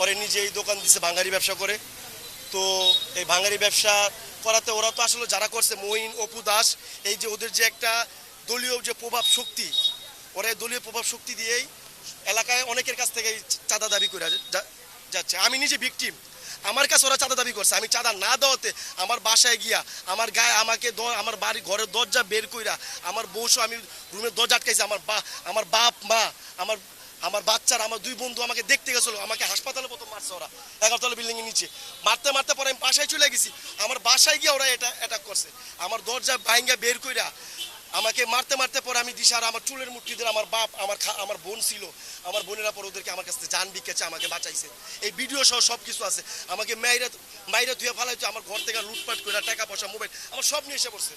পরে নিজেই দোকান দিছে, ভাঙারি ব্যবসা করে। তো এই ভাঙারি ব্যবসা করাতে ওরা তো আসলে যারা করছে মঈন, অপু দাস, এই যে ওদের যে একটা দলীয় যে প্রভাব শক্তি, ওরা দলীয় প্রভাব শক্তি দিয়েই এলাকায় অনেকের কাছ থেকে চাঁদা দাবি করে যাচ্ছে। আমি নিজে ভিকটিম, আমার কাছে ওরা চাঁদা দাবি করছে। আমি চাঁদা না দেওয়াতে আমার বাসায় গিয়া আমার গায়ে আমাকে আমার বাড়ি ঘরের দরজা বের কইরা আমার বউসহ আমি রুমের দরজা আটকাইছে। আমার বাপ মা, আমার আমার বাচ্চারা, আমার দুই বন্ধু আমাকে দেখতে গেছিল। আমাকে হাসপাতালে প্রথম মারছে ওরা, 11তলা বিল্ডিং এর নিচে মারতে মারতে পরে আমি বাসায় চলে গেছি। আমার বাসায় গিয়ে ওরা এটা অ্যাটাক করছে, আমার দরজা ভাঙ্গা বের কইরা আমাকে মারতে মারতে পরে আমি দিশার আমার চুলের মুঠি দিয়ে আমার বাপ, আমার বোন ছিল, আমার বোনেরা পরে ওদেরকে আমার কাছে জান বিকেছে, আমাকে বাঁচাইছে। এই ভিডিও সহ সব কিছু আছে। আমাকে মাইরা ধুয়ে ফালাইছে, আমার ঘর থেকে লুটপাট করে টাকা পয়সা মোবাইল আমার সব নিয়ে এসে পড়ছে।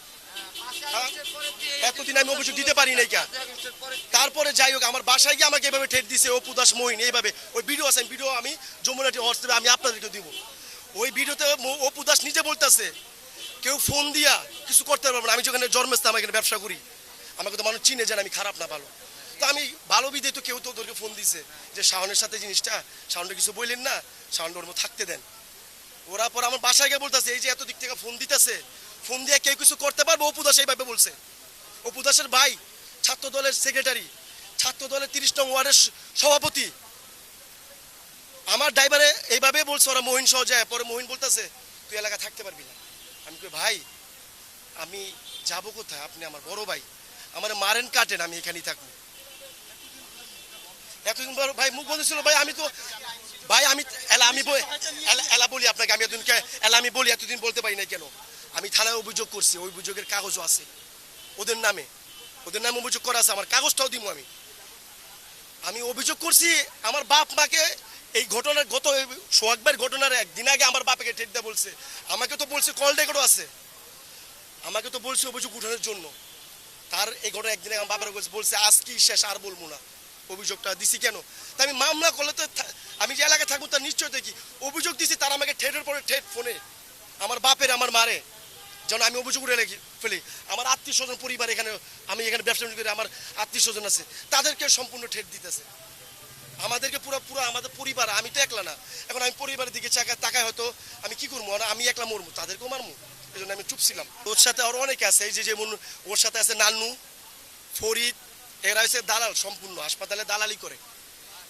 এতদিন আমি অভিযোগ দিতে পারি নাই কে। তারপরে যাই হোক আমার বাসায় গিয়ে আমাকে এভাবে ঠেট দিছে অপু দাস, মঈন, এইভাবে। ওই ভিডিও আছে, ভিডিও আমি যমুনাটি হোয়াটসঅ্যাপে আমি আপনাদেরকে দিব। ওই ভিডিওতে অপু দাস নিজে বলতেছে কেউ ফোন দিয়া কিছু করতে পারবো না। আমি যেখানে জন্মস্থান, আমি এখানে ব্যবসা করি, আমাকে তো মানুষ চিনে যান আমি খারাপ না ভালো। তো আমি ভালো বিদে তো কেউ তো ওদেরকে ফোন দিছে যে শাওনের সাথে জিনিসটা, শাওনটা কিছু বললেন না, শাওনটা ওর মতো থাকতে দেন। ওরা পর আমার বাসায় গিয়ে বলতেছে এই যে এত দিক থেকে ফোন দিতেছে, ফোন দিয়ে কেউ কিছু করতে পারবো। অপু দাস এইভাবে বলছে। অপু দাসের ভাই ছাত্র দলের সেক্রেটারি, ছাত্র দলের 30 নং ওয়ার্ডের সভাপতি। আমার ড্রাইভারে এইভাবে বলছে ওরা, মহিন সহ যায়। পরে মহিন বলতেছে তুই এলাকা থাকতে পারবি না। আমি কই ভাই আমি যাবো কোথায়, আপনি আমার বড় ভাই, আমার মারেন কাটেন, আমি এখানেই থাকবো। এতদিন ভাই মুখ বন্ধ ভাই। আমি তো ভাই আমি এলা বলি আপনাকে, আমি এতদিনকে আমি বলি এতদিন বলতে পারি না কেন। আমি থানায় অভিযোগ করছি, ওই অভিযোগের কাগজও আছে ওদের নামে, অভিযোগ করা আছে, আমার কাগজটাও দিব। আমি অভিযোগ করছি আমার বাপ মাকে। এই ঘটনার গত সোহাগবার ঘটনার একদিন আগে আমার বাপকে ঠেট দিয়ে বলছে, আমাকে তো বলছে কল রেকর্ডও আছে, আমাকে তো বলছে অভিযোগ উঠানোর জন্য। তার এই ঘটনা একদিন আমার বাপের বলছে আজ কি শেষ, আর বলবো না। অভিযোগটা দিছি কেন, তাই আমি মামলা করলে তো আমি যে এলাকায় থাকবো তার নিশ্চয় দেখি। অভিযোগ দিছি, তারা আমাকে ঠেটের পরে ঠেট ফোনে, আমার বাপের আমার মারে যেন আমি অভিযোগ উঠে ফেলি। আমার আত্মীয় স্বজন পরিবার এখানে, আমি এখানে ব্যবসা করি, আমার আত্মীয় স্বজন আছে, তাদেরকে সম্পূর্ণ ঠেট দিতেছে। আমাদেরকে পুরো আমাদের পরিবার, আমি তো একলা না। এখন আমি পরিবারের দিকে তাকায় হয়তো আমি কি করবো, আমি একলা মরবো, তাদেরকেও মারবো। এই জন্য আমি চুপ ছিলাম। ওর সাথে আরো অনেকে আছে, এই যে যেমন ওর সাথে আছে নান্নু, ফরিদ, এরা হচ্ছে দালাল, সম্পূর্ণ হাসপাতালে দালালি করে।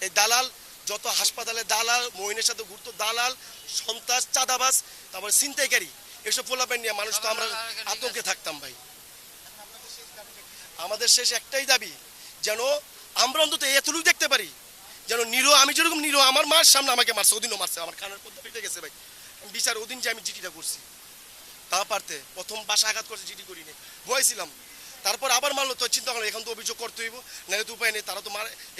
এই দালাল যত হাসপাতালে দালাল, মহিনের সাথে ঘুরতো দালাল, সন্ত্রাস, চাঁদাবাজ, তারপরে ছিনতাইকারী, এসব পোলাপেন নিয়ে মানুষ তো আমরা আতঙ্কে থাকতাম ভাই। আমাদের শেষ একটাই দাবি, যেন আমরা অন্তত এতটুকু দেখতে পারি, যেন নিরো, আমি যেরকম নিরো, আমার মার সামনে আমাকে মারছে, ওদিনও মারছে, আমার কানের পর্দা ফেটে গেছে ভাই। বিচার ওদিন যে আমি জিটিটা করছি তা পারতে, প্রথম বাসা আঘাত করছে, জিটি করিনি, ভয় ছিলাম। তারপর আবার মারলো, তো চিন্তা করলো এখন তো অভিযোগ করতে হইব, নাহলে তো উপায় নেই। তারা তো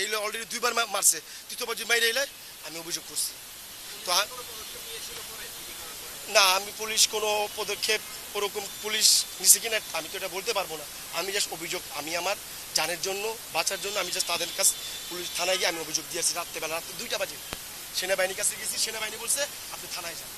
এই অলরেডি 2বার মারছে, তৃতীয়বার যদি মাইরে এলে আমি অভিযোগ করছি। তো না, আমি পুলিশ কোনো পদক্ষেপ ওরকম পুলিশ নিছে কিনা আমি তো এটা বলতে পারবো না। আমি জাস্ট অভিযোগ, আমি আমার জানের জন্য, বাঁচার জন্য আমি জাস্ট তাদের কাছে পুলিশ থানায় গিয়ে আমি অভিযোগ দিয়েছি। রাত্রে 2টা বাজে সেনাবাহিনীর কাছে গেছি, সেনাবাহিনী বলছে আপনি থানায় যান।